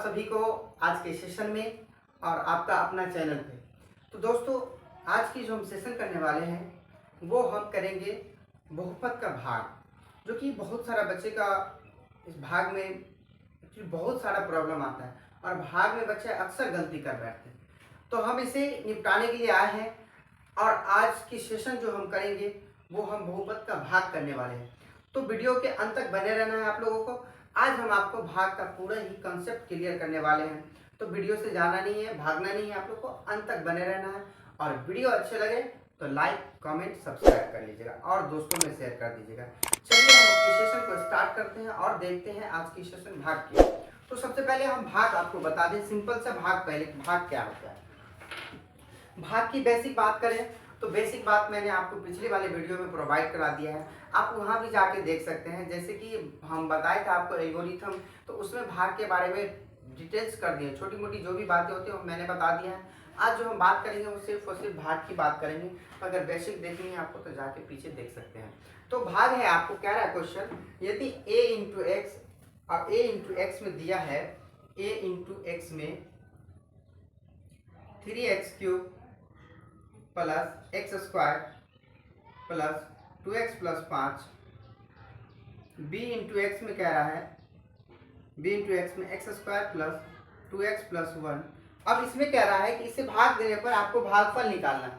आप सभी को आज के सेशन में और आपका अपना चैनल पे। तो दोस्तों, आज की जो हम सेशन करने वाले हैं वो हम करेंगे बहुपद का भाग, जो कि बहुत सारा बच्चे का इस भाग में एक्चुअली बहुत सारा प्रॉब्लम आता है और भाग में बच्चे अक्सर गलती कर बैठते हैं। तो हम इसे निपटाने के लिए आए हैं और आज की सेशन जो हम करेंगे वो हम बहुपद का भाग करने वाले हैं। तो वीडियो के अंत तक बने रहना है आप लोगों को। आज हम आपको भाग का पूरा ही कंसेप्ट क्लियर करने वाले हैं, तो वीडियो से जाना नहीं है, भागना नहीं है, आप लोग को अंत तक बने रहना है। और वीडियो अच्छे लगे तो लाइक, कमेंट, सब्सक्राइब कर लीजिएगा और दोस्तों में शेयर कर दीजिएगा। चलिए हम अपनी सेशन को स्टार्ट करते हैं और देखते हैं आज की सेशन भाग की। तो सबसे पहले हम भाग आपको बता दें, सिंपल सा भाग। पहले भाग क्या होता है, भाग की बेसिक बात करें तो बेसिक बात मैंने आपको पिछले वाले वीडियो में प्रोवाइड करा दिया है, आप वहां भी जाके देख सकते हैं। जैसे कि हम बताए थे आपको एल्गोरिथम, तो उसमें भाग के बारे में डिटेल्स कर दिए, छोटी मोटी जो भी बातें होती हैं वो मैंने बता दिया है। आज जो हम बात करेंगे वो सिर्फ और सिर्फ भाग की बात करेंगे। अगर बेसिक देखनी है आपको तो जाके पीछे देख सकते हैं। तो भाग है, आपको कह रहा है क्वेश्चन, यदि a इंटू एक्स और a इंटू एक्स में दिया है, a इंटू एक्स में 3x cube plus x square plus 2x plus 5, b into x में कह रहा है, b इंटू एक्स में x square plus 2x plus 1। अब इसमें कह रहा है कि इसे भाग देने पर आपको भागफल निकालना है।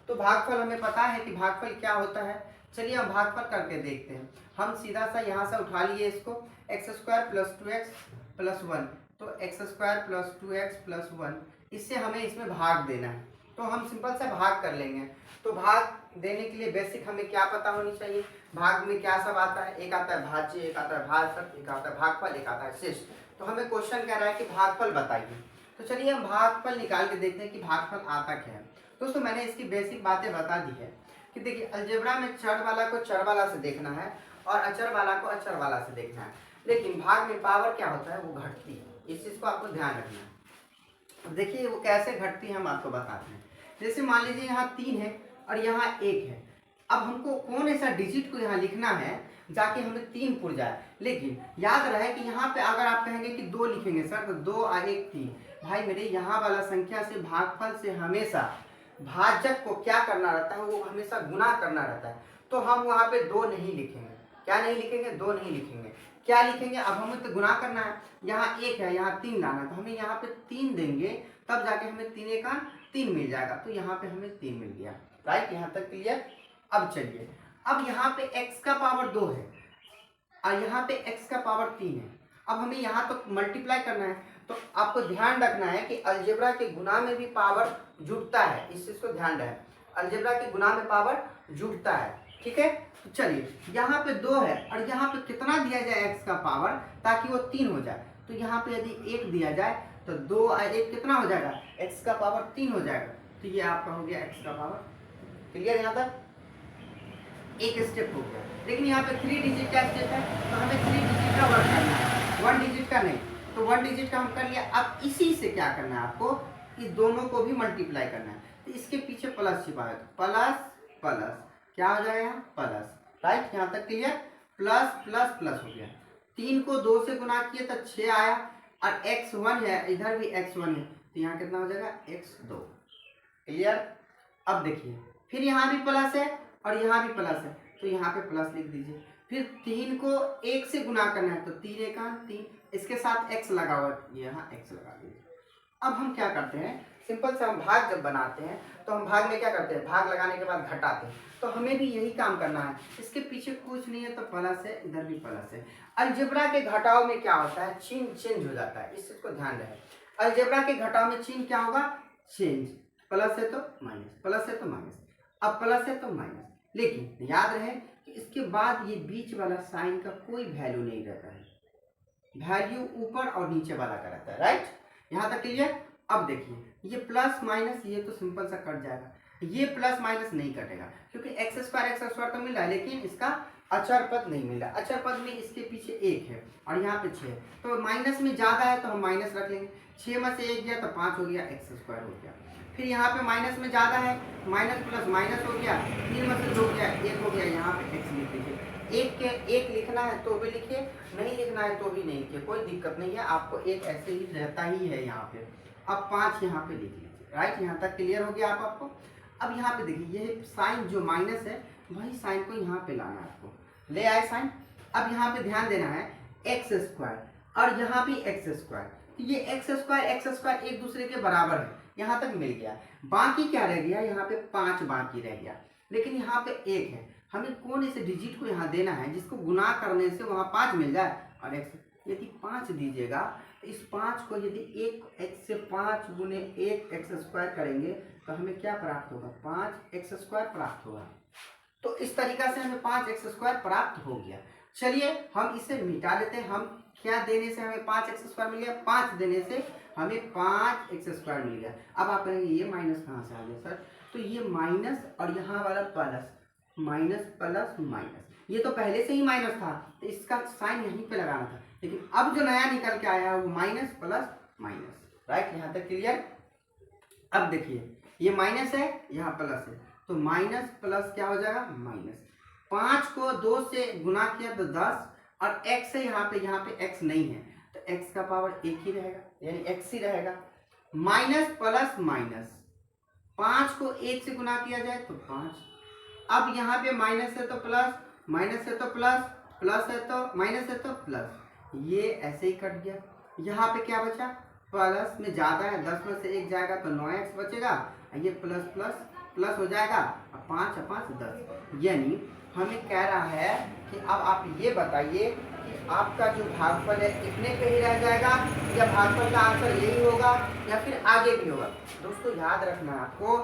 तो भागफल हमें पता है कि भागफल क्या होता है। चलिए हम भागफल करके देखते हैं। हम सीधा सा यहाँ से उठा लिए इसको, x square plus 2x plus 1, तो x square plus 2x plus 1, इससे हमें इसमें भाग देना है। तो हम सिंपल सा भाग कर लेंगे। तो भाग देने के लिए बेसिक हमें क्या पता होनी चाहिए, भाग में क्या सब आता है। एक आता है भाज्य, एक आता है भाजक, एक आता है भागफल, एक आता है शेष। तो हमें क्वेश्चन कह रहा है कि भागफल बताइए। तो चलिए हम भागफल निकाल के देखते हैं कि भागफल आता क्या है। दोस्तों, मैंने इसकी बेसिक बातें बता दी है कि देखिए, अलजेब्रा में चर वाला को चर वाला से देखना है और अचर वाला को अचर वाला से देखना है। लेकिन भाग में पावर क्या होता है, वो घटती है। इस चीज को आपको ध्यान रखना है। देखिए वो कैसे घटती है हम आपको बताते हैं। जैसे मान लीजिए यहाँ 3 है और यहाँ 1 है। अब हमको कौन ऐसा डिजिट को यहाँ लिखना है जाके हमें 3 पुर जाए। लेकिन याद रहे कि यहाँ पे अगर आप कहेंगे कि 2 लिखेंगे सर, तो 2 और 1 3, भाई मेरे यहाँ वाला संख्या से भागफल से हमेशा भाजक को क्या करना रहता है, वो हमेशा गुना करना रहता है। तो हम वहाँ पे 2 नहीं लिखेंगे। क्या नहीं लिखेंगे, 2 नहीं लिखेंगे। क्या लिखेंगे, अब हमें तो गुना करना है। यहाँ 1 है, यहाँ 3 लाना है, तो हमें यहाँ पे 3 देंगे, तब जाके हमें 3 का 3 मिल जाएगा। तो यहाँ पे हमें 3 मिल गया। राइट, यहाँ तक क्लियर। अब चलिए, अब यहाँ पे x का पावर 2 है और यहाँ पे x का पावर 3 है। अब हमें यहाँ तो मल्टीप्लाई करना है। तो आपको ध्यान रखना है कि अलजेब्रा के गुना में भी पावर जुड़ता है, इस चीज को ध्यान रहे। अलजेब्रा के गुना में पावर जुड़ता है, ठीक है। तो चलिए, यहाँ पे 2 है और यहाँ पे कितना दिया जाए x का पावर, ताकि वो 3 हो जाए। तो यहाँ पे यदि 1 दिया जाए तो 2 और 1 कितना हो जाएगा, x का पावर 3 हो जाएगा। तो ये आपका हो गया x का पावर। क्लियर, यहाँ तक एक स्टेप हो गया। लेकिन यहाँ पे 3 डिजिट का स्टेप है, तो हमें 3 डिजिट का वर्क करना है, 1 डिजिट का नहीं। तो 1 डिजिट का हम कर लिया। अब इसी से क्या करना है आपको, इस दोनों को भी मल्टीप्लाई करना है। तो इसके पीछे प्लस छिपा है, तो प्लस प्लस क्या हो जाएगा यहाँ, प्लस। राइट, यहाँ तक क्लियर। प्लस प्लस प्लस हो गया। 3 को 2 से गुना किए तो 6 आया और x1 है, इधर भी x1 है, तो यहाँ कितना हो जाएगा, x2। क्लियर। अब देखिए, फिर यहाँ भी प्लस है और यहाँ भी प्लस है, तो यहाँ पे प्लस लिख दीजिए। फिर 3 को 1 से गुना करना है, तो 3 एका 3, इसके साथ x लगा हुआ, यहाँ x लगा दीजिए। अब हम क्या करते हैं, सिंपल से हम भाग जब बनाते हैं तो हम भाग में क्या करते हैं, भाग लगाने के बाद घटाते हैं। तो हमें भी यही काम करना है। इसके पीछे कुछ नहीं है, तो प्लस है, इधर भी प्लस है। अलजेब्रा के घटाव में क्या होता है, चिन्ह चेंज हो जाता है, इस चीज को ध्यान रहे। अलजेब्रा के घटाव में चिन्ह क्या होगा, चेंज। प्लस है तो माइनस, प्लस है तो माइनस, अब प्लस है तो माइनस। लेकिन याद रहे कि इसके बाद ये बीच वाला साइन का कोई वैल्यू नहीं रहता है, वैल्यू ऊपर और नीचे वाला का रहता है। राइट, यहाँ तक क्लियर। अब देखिए, ये प्लस माइनस ये तो सिंपल सा कट जाएगा, ये प्लस माइनस नहीं कटेगा क्योंकि एक्स स्क्वायर तो मिल रहा है, लेकिन इसका अचर पद नहीं मिल रहा। अचर पद में इसके पीछे 1 है और यहाँ पे 6 है, तो माइनस में ज़्यादा है तो हम माइनस रख लेंगे। 6 में से 1 गया तो 5 हो गया, एक्स स्क्वायर हो गया। फिर यहाँ पे माइनस में ज़्यादा है, माइनस प्लस माइनस हो गया, 3 में से 2 गया, 1 हो गया, यहाँ पे एक्स लिख लीजिए। एक लिखना है तो भी लिखिए, नहीं लिखना है तो भी नहीं लिखिए, कोई दिक्कत नहीं है, आपको एक ऐसे ही रहता ही है यहाँ पे। अब 5 यहाँ पे लिख लीजिए, राइट, यहाँ तक क्लियर हो गया आपको। अब यहाँ पे देखिए ये साइन जो माइनस है वही साइन को यहाँ पे लाना है आपको, ले आए साइन। अब यहाँ पे ध्यान देना है एक्स स्क्वायर और यहाँ भी एक्स स्क्वायर, तो ये एक्स स्क्वायर एक दूसरे के बराबर है, यहाँ तक मिल गया। बाकी क्या रह गया, यहाँ पे 5 बाकी रह गया, लेकिन यहाँ पे 1 है, हमें कौन इसे डिजिट को यहाँ देना है जिसको गुना करने से वहाँ 5 मिल जाए। और एक्स यदि 5 दीजिएगा तो इस 5 को यदि 1 एक्स से 5 गुने 1 एक्स स्क्वायर करेंगे तो हमें क्या प्राप्त होगा, 5 एक्स स्क्वायर प्राप्त होगा। तो इस तरीका से हमें 5 एक्स स्क्वायर प्राप्त हो गया। चलिए हम इसे मिटा लेते हैं। हम क्या देने से हमें 5 एक्स स्क्वायर मिल गया, 5 देने से हमें 5 एक्स स्क्वायर मिल गया। अब आप कहेंगे ये माइनस कहाँ से आ गया सर, तो ये माइनस और यहाँ वाला प्लस, माइनस प्लस माइनस, ये तो पहले से ही माइनस था तो इसका साइन यहीं पे लगाना था, लेकिन अब जो नया निकल के आया है वो माइनस प्लस माइनस, राइट, यहाँ तक क्लियर। अब देखिए ये माइनस है यहाँ प्लस है, तो माइनस प्लस क्या हो जाएगा माइनस। 5 को 2 से गुना किया तो 10 और x है यहाँ पे x नहीं है तो x का पावर 1 ही रहेगा, यानी x ही रहेगा। माइनस प्लस माइनस, 5 को 1 से गुना किया जाए तो 5। अब यहाँ पे माइनस है तो प्लस, माइनस है तो प्लस, प्लस है तो माइनस है तो प्लस, ये ऐसे ही कट गया। यहाँ पे क्या बचा, प्लस में ज़्यादा है, 10 में से 1 जाएगा तो 9x बचेगा, ये प्लस प्लस प्लस हो जाएगा, 5 और 5 10। यानी हमें कह रहा है कि अब आप ये बताइए कि आपका जो भागफल है इतने पे ही रह जाएगा या भागफल का आंसर यही होगा या फिर आगे भी होगा। दोस्तों याद रखना आपको,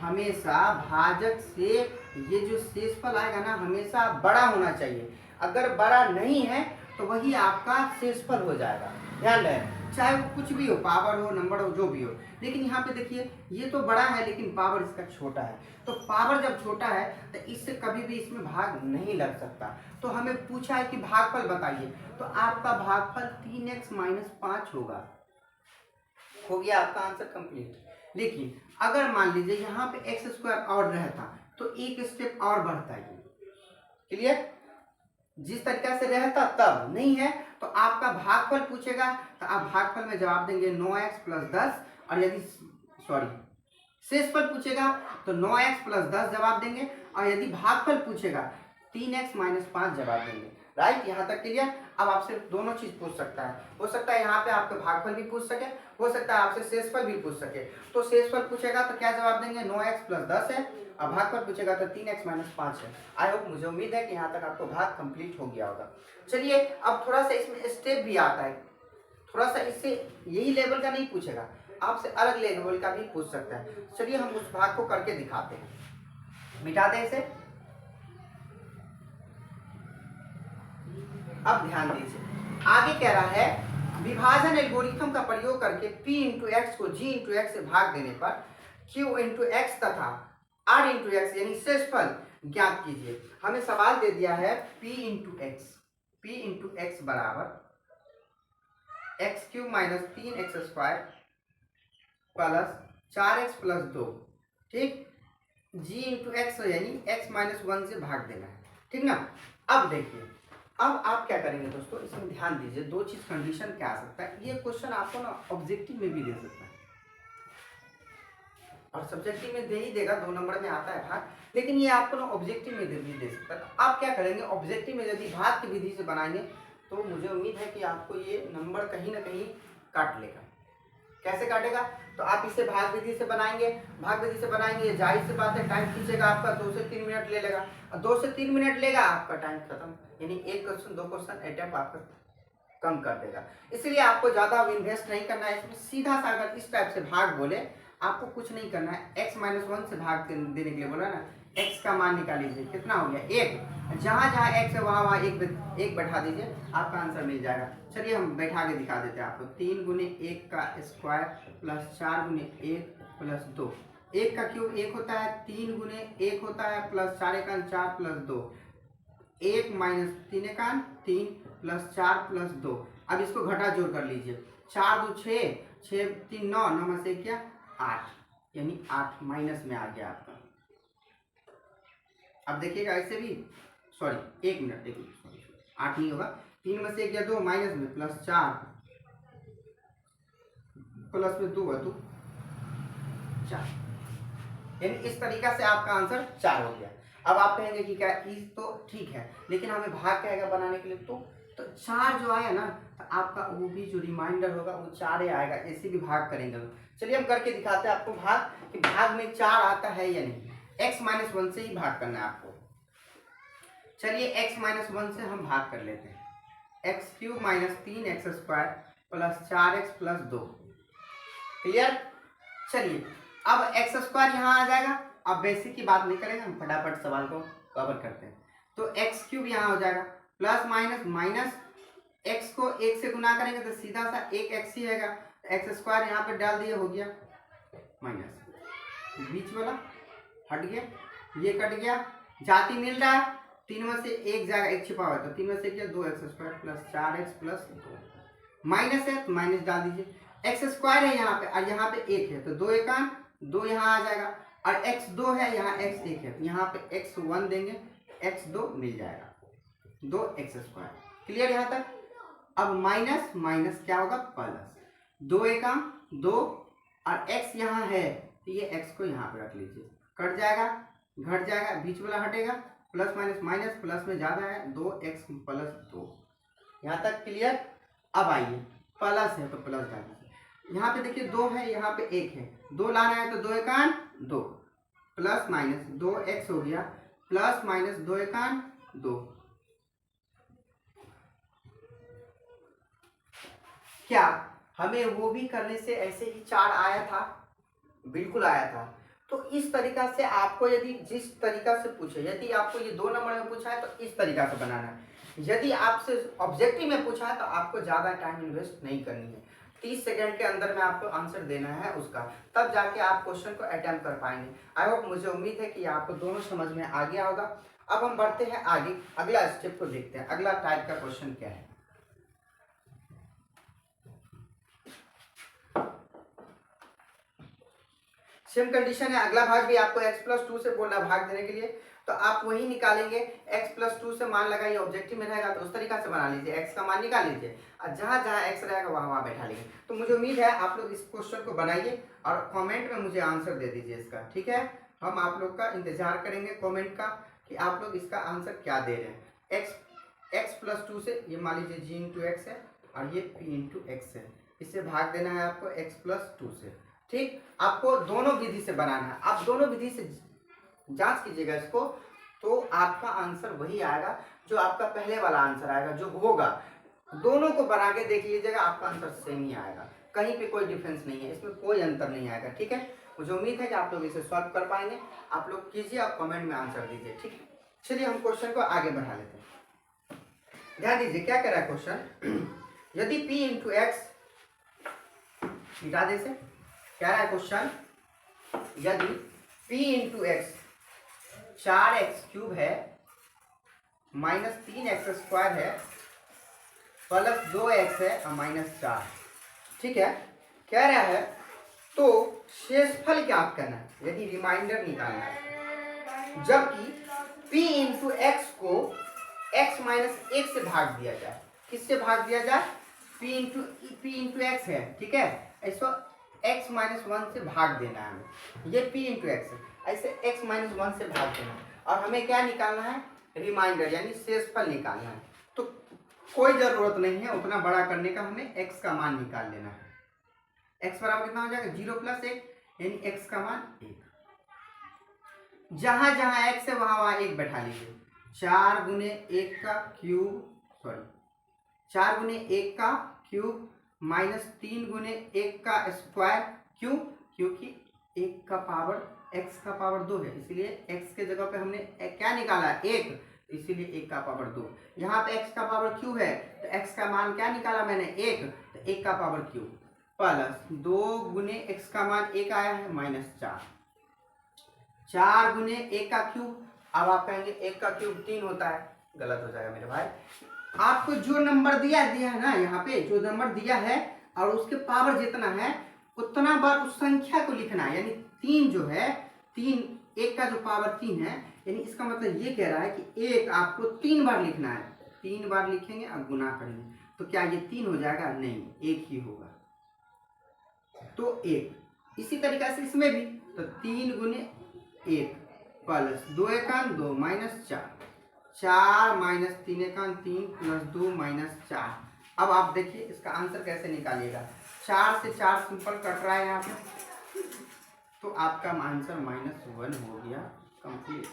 हमेशा भाजक से ये जो शेषफल आएगा ना हमेशा बड़ा होना चाहिए, अगर बड़ा नहीं है तो वही आपका शेषफल हो जाएगा। ध्यान रहे, चाहे वो कुछ भी हो, पावर हो, नंबर हो, जो भी हो। लेकिन यहाँ पे देखिए ये तो बड़ा है लेकिन पावर इसका छोटा है, तो पावर जब छोटा है तो इससे कभी भी इसमें भाग नहीं लग सकता। तो हमें पूछा है कि भागफल बताइए, तो आपका भागफल 3x - 5 होगा। हो गया आपका आंसर कंप्लीट। लेकिन अगर मान लीजिए यहाँ पे एक्स स्क्वायर और रहता तो एक स्टेप और बढ़ता है, क्लियर, जिस तरीका से रहता तब नहीं है तो आपका भागफल पूछेगा तो आप भागफल में जवाब देंगे 9x + 10, और यदि शेषफल पूछेगा तो 9x + 10 जवाब देंगे, और यदि भागफल पूछेगा 3x - 5 जवाब देंगे, राइट, यहाँ तक क्लियर। अब आपसे दोनों चीज पूछ सकता है, हो सकता है यहाँ पे आपका भागफल भी पूछ सके, हो सकता है आपसे शेषफल भी पूछ सके। तो शेषफल पूछेगा तो क्या जवाब देंगे, 9x + 10 है, और भागफल पूछेगा तो 3x - 5 है। आई होप, मुझे उम्मीद है कि यहाँ तक आपको भाग कंप्लीट हो गया होगा। चलिए अब थोड़ा सा इसमें स्टेप भी आता है, थोड़ा सा इससे यही लेवल का नहीं पूछेगा, आपसे अलग लेवल का भी पूछ सकता है। चलिए हम उस भाग को करके दिखाते हैं, मिटाते हैं इसे। अब ध्यान दीजिए, आगे कह रहा है विभाजन एल्गोरिथम का प्रयोग करके p × x को g × x से भाग देने पर q × x तथा r × x यानी शेषफल ज्ञात कीजिए। हमें सवाल दे दिया है p × x बराबर x³ - 3x² प्लस 4x + 2, ठीक, g × x यानी x - 1 से भाग देना है, ठीक ना। अब देखिए, अब आप क्या करेंगे दोस्तों, इसमें ध्यान दीजिए, दो चीज कंडीशन क्या आ सकता है। ये क्वेश्चन आपको ना ऑब्जेक्टिव में भी दे सकता है और सब्जेक्टिव में दे ही देगा, 2 नंबर में आता है भाग, लेकिन ये आपको ना ऑब्जेक्टिव में भी दे सकता है। तो आप क्या करेंगे, ऑब्जेक्टिव में यदि भाग की विधि से बनाएंगे तो मुझे उम्मीद है कि आपको ये नंबर कहीं ना कहीं काट लेगा। कैसे काटेगा, तो आप इसे भाग विधि से बनाएंगे, भाग विधि से बनाएंगे, जाहिर सी बात है टाइम खींचेगा आपका, 2 से 3 मिनट ले लेगा, और 2 से 3 मिनट लेगा आपका टाइम खत्म, यानी 1 क्वेश्चन 2 क्वेश्चन अटेम्प्ट आपका कम कर देगा। इसलिए आपको ज्यादा इन्वेस्ट नहीं करना है इसमें। सीधा सा अगर इस टाइप से भाग बोले, आपको कुछ नहीं करना है, x - 1 से भाग देने के लिए बोला ना, x का मान निकाल लीजिए, कितना हो गया 1, जहां जहां x है वहां वहां 1 बैठा दीजिए, आपका आंसर मिल जाएगा। चलिए हम बैठा के दिखा देते हैं आपको, 3 × 1 का स्क्वायर प्लस 4 × 1 प्लस 2, 1 का क्यूब 1 होता है, 3 × 1 होता है प्लस 4 × 4 प्लस 2, 1 - 3 × 3 प्लस 4 प्लस 2। अब इसको घटा जोड़ कर लीजिए, 4 × 2 6, 6 × 3 9, 9 में से क्या 8, यानी 8 माइनस में आ गया आपका। अब देखिएगा ऐसे भी सॉरी 1 मिनट, 1 मिनट, सॉरी 8 नहीं होगा, 3 में से 1 गया 2, माइनस में प्लस 4, प्लस में 2 है 2 4, यानी इस तरीका से आपका आंसर 4 हो गया। अब आप कहेंगे कि क्या इस तो ठीक है, लेकिन हमें भाग क्या आएगा बनाने के लिए, तो 4 जो आया ना, तो आपका वो भी जो रिमाइंडर होगा वो 4 ही आएगा, ऐसे भी भाग करेंगे। चलिए हम करके दिखाते हैं आपको भाग, कि भाग में 4 आता है या नहीं। x - 1 से ही भाग करना है आपको। चलिए x - 1 से हम भाग कर लेते हैं। x³ - 3x² plus 4x plus 2, clear. चलिए अब x² यहाँ आ जाएगा। अब बेसिक की बात नहीं करेंगे, हम फटाफट सवाल को कवर करते हैं। तो x³ यहाँ हो जाएगा, प्लस माइनस x को 1 से गुना करेंगे तो सीधा सा 1x ही रहेगा, x² यहाँ पे डाल दिए, हो गया माइनस, बीच वाला हट गया, ये कट गया, जाति मिल रहा है, 3 में से 1 जाएगा, 1 छिपा हुआ है, तो 3 में से क्या 2x² plus 4x plus 2, minus है तो माइनस डाल दीजिए, x² है यहाँ पे और यहाँ पे 1 है, तो 2 एकान 2 यहाँ आ जाएगा, और x2 है यहाँ x1 है, तो यहाँ पे x1 देंगे, x2 मिल जाएगा 2x², क्लियर यहाँ तक। अब माइनस माइनस क्या होगा प्लस, 2 एकाम 2 और x यहाँ है, तो ये x को यहाँ पे रख लीजिए, कट जाएगा, घट जाएगा, बीच वाला हटेगा, प्लस माइनस माइनस, प्लस में ज़्यादा है 2x प्लस 2, यहाँ तक क्लियर। अब आइए प्लस है तो प्लस डाल दीजिए, यहाँ पे देखिए 2 है, यहाँ पे 1 है, 2 लाना है तो 2 एकान 2, प्लस माइनस 2x हो गया, प्लस माइनस 2 एकान 2, क्या हमें वो भी करने से ऐसे ही 4 आया था? बिल्कुल आया था। तो इस तरीका से आपको यदि जिस तरीका से पूछे, यदि आपको ये 2 नंबर में पूछा है तो इस तरीका से बनाना है, यदि आपसे ऑब्जेक्टिव में पूछा है तो आपको ज़्यादा टाइम इन्वेस्ट नहीं करनी है, 30 सेकंड के अंदर में आपको आंसर देना है उसका, तब जाके आप क्वेश्चन को अटेम्प्ट कर पाएंगे। आई होप, मुझे उम्मीद है कि आपको दोनों समझ में आ गया होगा। अब हम बढ़ते हैं आगे, अगला स्टेप को देखते हैं, अगला टाइप का क्वेश्चन क्या है। सेम कंडीशन है, अगला भाग भी आपको x+2 से बोलना भाग देने के लिए, तो आप वही निकालेंगे, x+2 से मान लगाइए, ऑब्जेक्टिव में रहेगा तो उस तरीका से बना लीजिए, x का मान निकाल लीजिए और जहाँ जहाँ x रहेगा वहाँ वहाँ बैठा लीजिए। तो मुझे उम्मीद है आप लोग इस क्वेश्चन को बनाइए और कमेंट में मुझे आंसर दे दीजिए इसका, ठीक है। हम आप लोग का इंतजार करेंगे कमेंट का कि आप लोग इसका आंसर क्या दे रहे हैं। x+2 से ये मान लीजिए g×x है और ये p×x है, इससे भाग देना है आपको x+2 से, ठीक। आपको दोनों विधि से बनाना है, आप दोनों विधि से जांच कीजिएगा इसको, तो आपका आंसर वही आएगा जो आपका पहले वाला आंसर आएगा, जो होगा। दोनों को बना के देख लीजिएगा, आपका आंसर सेम ही आएगा, कहीं पे कोई डिफरेंस नहीं है, इसमें कोई अंतर नहीं आएगा, ठीक है। मुझे उम्मीद है कि आप लोग इसे सॉल्व कर पाएंगे। आप लोग कीजिए, आप कमेंट में आंसर दीजिए, ठीक। चलिए हम क्वेश्चन को आगे बढ़ा लेते हैं। ध्यान दीजिए क्या कह रहा है क्वेश्चन, यदि p×x, मिटा दे से, क्या है क्वेश्चन, यदि p×x 4x³ है, -3x² है, प्लस 2x है और -4, ठीक है, कह रहा है तो शेषफल ज्ञात करना है, यदि रिमाइंडर निकालना है, जबकि p×x को x - 1 से भाग दिया जाए। किससे भाग दिया जाए, p×x है, ठीक है, ऐसा x - 1 से भाग देना है हमें, ये p×x है, ऐसे x - 1 से भाग देना है, और हमें क्या निकालना है, रिमाइंडर यानी शेषफल निकालना है। तो कोई ज़रूरत नहीं है उतना बड़ा करने का, हमें x का मान निकाल लेना है। x बराबर कितना हो जाएगा, 0 + 1, यानी x का मान 1, जहाँ जहाँ x है वहाँ वहाँ 1 बैठा लीजिए, 4 × 1 का क्यूब, सॉरी 4 × 1 का क्यूब -3 × 1 का स्क्वायर, क्यों, क्योंकि 1 का पावर x का पावर 2 है, इसलिए x के जगह पे हमने क्या निकाला, 1, इसीलिए 1 का पावर 2। यहाँ पे x का पावर क्यू है तो x का मान क्या निकाला मैंने, 1, तो 1 का पावर क्यू प्लस 2 × x का मान 1 आया है -4, 4 × 1 का क्यूब, अब आप कहेंगे 1 का क्यूब 3 होता है, गलत हो जाएगा मेरे भाई। आपको जो नंबर दिया है ना, यहाँ पे जो नंबर दिया है और उसके पावर जितना है उतना बार उस संख्या को लिखना है, यानी 3 जो है, 3, 1 का जो पावर 3 है, यानी इसका मतलब ये कह रहा है कि एक आपको 3 बार लिखना है, 3 बार लिखेंगे और गुना करेंगे, तो क्या ये 3 हो जाएगा? नहीं, 1 ही होगा, तो 1। इसी तरीके से इसमें भी, तो 3 गुने 1 प्लस 2 एकान 2 माइनस 4, 4 माइनस 3 एकान 3 प्लस 2 माइनस 4। अब आप देखिए इसका आंसर कैसे निकालिएगा। 4 से 4 सिंपल कट रहा है यहाँ पे, तो आपका आंसर -1 हो गया कंप्लीट।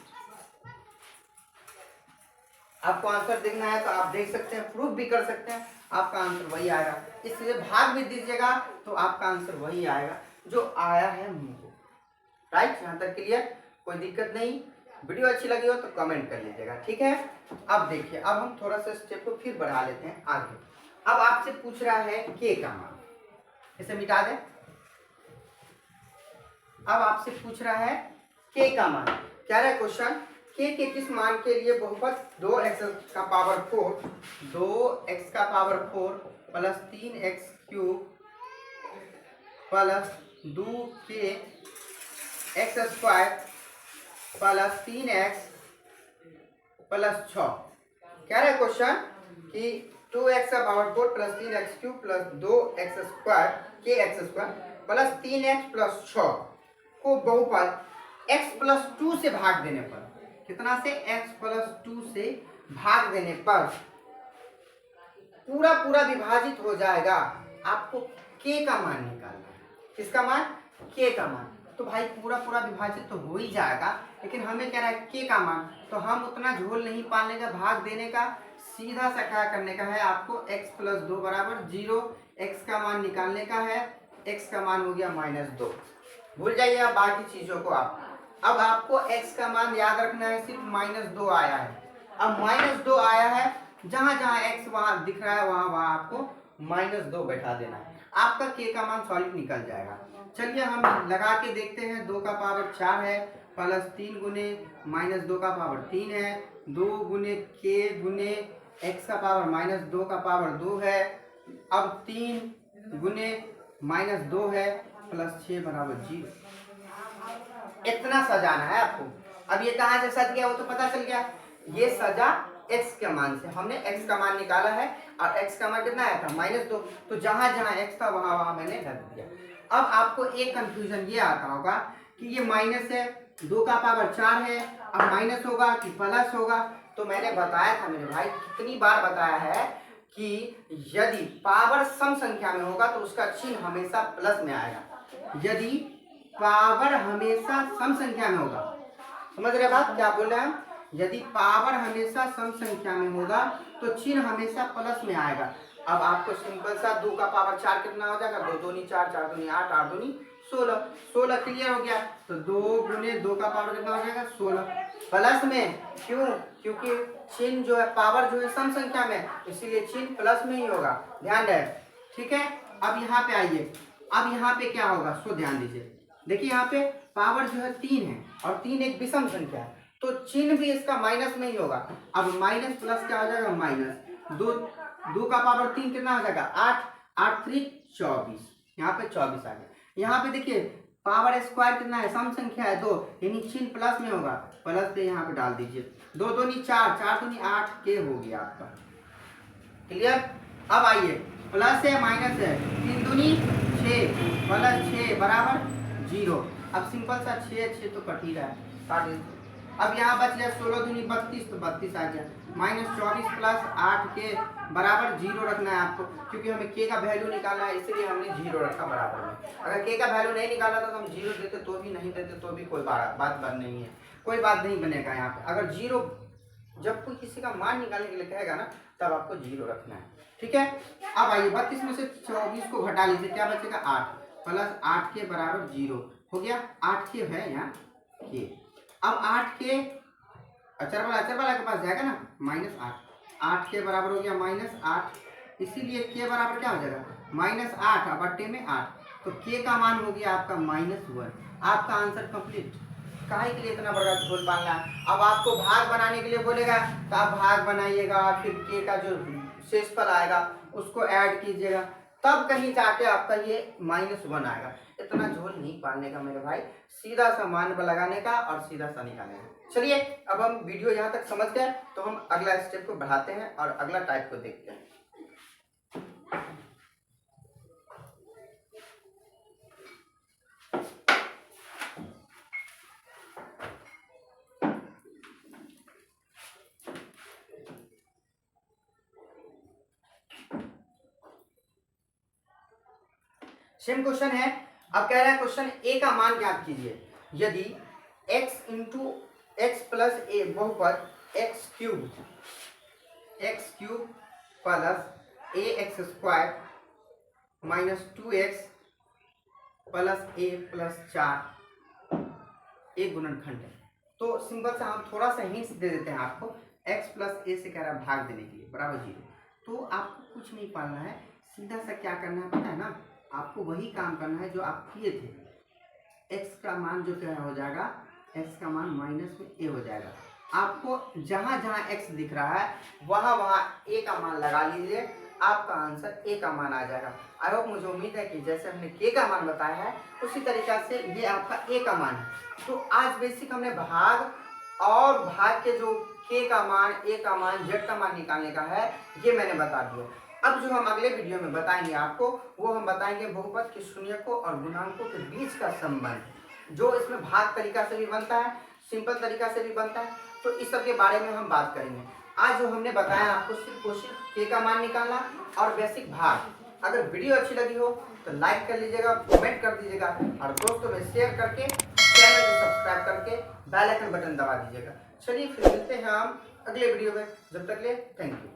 आपको आंसर देखना है तो आप देख सकते हैं, प्रूफ भी कर सकते हैं, आपका आंसर वही आएगा। इसलिए भाग भी दीजिएगा तो आपका आंसर वही आएगा जो आया है मुझे। राइट, यहाँ तक क्लियर, कोई दिक्कत नहीं। वीडियो अच्छी लगी हो तो कमेंट कर लीजिएगा, ठीक है। अब देखिए, अब हम थोड़ा सा स्टेप को फिर बढ़ा लेते हैं आगे। अब आपसे पूछ रहा है के का मान, इसे मिटा दें। अब आपसे पूछ रहा है के का मान, क्या रहा है क्वेश्चन, के किस मान के लिए बहुपद 2x का पावर 4, 2x का power 4 plus 3x cube plus 2k x square plus 3x plus 6। क्या रहा है क्वेश्चन कि 2x का power 4 plus 3x cube plus 2x square के x square plus 3x plus 6 को बहुपद x प्लस 2 से भाग देने पर, कितना से, x प्लस 2 से भाग देने पर पूरा पूरा विभाजित हो जाएगा। आपको k का मान निकालना है, किसका मान, k का मान। तो भाई पूरा पूरा विभाजित तो हो ही जाएगा, लेकिन हमें कह रहा है k का मान, तो हम उतना झोल नहीं पालने का, भाग देने का, सीधा सा क्या करने का है आपको, x प्लस 2 बराबर 0, x का मान निकालने का है, x का मान हो गया -2। भूल जाइए आप बाकी चीजों को। आप अब आपको x का मान याद रखना है, सिर्फ -2 आया है। अब -2 आया है, जहां जहां x वहां दिख रहा है वहां वहां आपको -2 बैठा देना है, आपका k का मान सॉलिड निकल जाएगा। चलिए हम लगा के देखते हैं। 2 का पावर 4 है प्लस 3 गुने -2 का पावर 3 है, 2 गुने k गुने x का पावर -2 का पावर 2 है। अब 3 गुने -2 है प्लस 6 बराबर 0। इतना सजाना है आपको। अब ये कहाँ से सज गया वो तो पता चल गया, ये सजा x के मान से। हमने x का मान निकाला है और x का मान कितना आया था, -2, तो जहां जहां x था वहां वहां मैंने रख दिया। अब आपको एक कंफ्यूजन ये आता होगा कि ये माइनस है, 2 का पावर 4 है, अब माइनस होगा कि प्लस होगा। तो मैंने बताया था मेरे भाई, कितनी बार बताया है कि यदि पावर सम संख्या में होगा तो उसका चिन्ह हमेशा प्लस में आएगा। यदि पावर हमेशा सम संख्या में होगा, समझ रहे बात क्या बोल रहे हैं हम, यदि पावर हमेशा सम संख्या में होगा तो चिन्ह हमेशा प्लस में आएगा। अब आपको सिंपल सा 2 का पावर 4 कितना हो जाएगा, 2 दूनी 4, 4 दूनी 8, 8 दूनी 16, 16 क्लियर हो गया। तो 2 गुने 2 का पावर कितना हो जाएगा, 16 प्लस में। क्यों, क्योंकि चिन्ह जो है, पावर जो है सम संख्या में, इसीलिए चिन्ह प्लस में ही होगा, ध्यान रहे, ठीक है। अब यहाँ पे आइए, अब यहाँ पे क्या होगा सो ध्यान दीजिए। देखिए यहाँ पे पावर जो है 3 है और 3 एक विषम संख्या है, तो चिन्ह भी इसका माइनस में ही होगा। अब माइनस प्लस क्या हो जाएगा, माइनस 2 का पावर 3 कितना हो जाएगा, 8, 8 3 24, यहाँ पे 24 आ गया। यहाँ पे देखिए पावर स्क्वायर कितना है, सम संख्या है 2, यानी चिन्ह प्लस में होगा, प्लस पे यहाँ पे डाल दीजिए। 2 दूनी 4, 4 दूनी 8 के हो गया आपका, क्लियर। अब आइए, प्लस है माइनस है, 3 दूनी 6 प्लस 6 बराबर 0। अब सिंपल सा 6 तो कट ही रहा है, काट दीजिए। अब यहाँ बच गया 16 दूनी 32, तो 32 आ गया। -24 प्लस 8 के बराबर 0 रखना है आपको, क्योंकि हमें k का वैल्यू निकालना है, इसलिए हमने 0 रखा बराबर में। अगर k का वैल्यू नहीं निकाला था तो हम 0 देते तो भी, नहीं देते तो भी कोई बात नहीं है, कोई बात नहीं बनेगा यहाँ पे। अगर 0 जब कोई किसी का मान निकालने के लिए कहेगा ना, तब आपको 0 रखना है, ठीक है। अब आइए 32 में से 24 को घटा लीजिए, क्या बचेगा, 8 प्लस 8 के बराबर 0 हो गया। 8 के है यहाँ के, अब 8 के अचर वाला के पास जाएगा ना, -8, 8 के बराबर हो गया -8, इसीलिए के बराबर क्या हो जाएगा, -8 और बट्टे में 8, तो के का मान हो गया आपका -1। आपका आंसर कंप्लीट। काहे के लिए इतना बड़ा झोल पालना है। अब आपको भाग बनाने के लिए बोलेगा तो आप भाग बनाइएगा, फिर के का जो शेषफल आएगा उसको ऐड कीजिएगा, तब कहीं जाके आपका ये -1 आएगा। इतना झोल नहीं पालने का मेरे भाई, सीधा सा मान लगाने का और सीधा सा निकालने का। चलिए अब हम वीडियो यहाँ तक समझ गए, तो हम अगला स्टेप को बढ़ाते हैं और अगला टाइप को देखते हैं। सेम क्वेश्चन है। अब कह रहा है क्वेश्चन ए का मान ज्ञात कीजिए। यदि x into x plus a बहुपद x cube plus a x square minus 2x plus a plus 4 एक गुणनखंड है, तो सिंपल सा हम थोड़ा सा हिंट्स दे देते हैं आपको। x प्लस ए से कह रहा है भाग देने के लिए बराबर 0, तो आपको कुछ नहीं पालना है, सीधा सा क्या करना है पता है ना, आपको वही काम करना है जो आप किए थे। x का मान जो क्या हो जाएगा, x का मान माइनस में a हो जाएगा। आपको जहां जहां x दिख रहा है वहां वहां a का मान लगा लीजिए, आपका आंसर a का मान आ जाएगा। आई होप, मुझे उम्मीद है कि जैसे हमने k का मान बताया है उसी तरीका से ये आपका a का मान है। तो आज बेसिक हमने भाग और भाग के जो k का मान, a का मान, z का मान निकालने का है, ये मैंने बता दिया। अब जो हम अगले वीडियो में बताएंगे आपको, वो हम बताएंगे बहुपद के शून्यकों और गुणांकों के बीच का संबंध, जो इसमें भाग तरीका से भी बनता है, सिंपल तरीका से भी बनता है। तो इस सब के बारे में हम बात करेंगे। आज जो हमने बताया आपको सिर्फ k का मान निकालना और बेसिक भाग। अगर वीडियो अच्छी लगी हो तो लाइक कर लीजिएगा, कमेंट कर दीजिएगा और दोस्तों में शेयर करके चैनल को सब्सक्राइब करके बेल आइकन बटन दबा दीजिएगा। चलिए फिर मिलते हैं हम अगले वीडियो में, जब तक के लिए थैंक यू।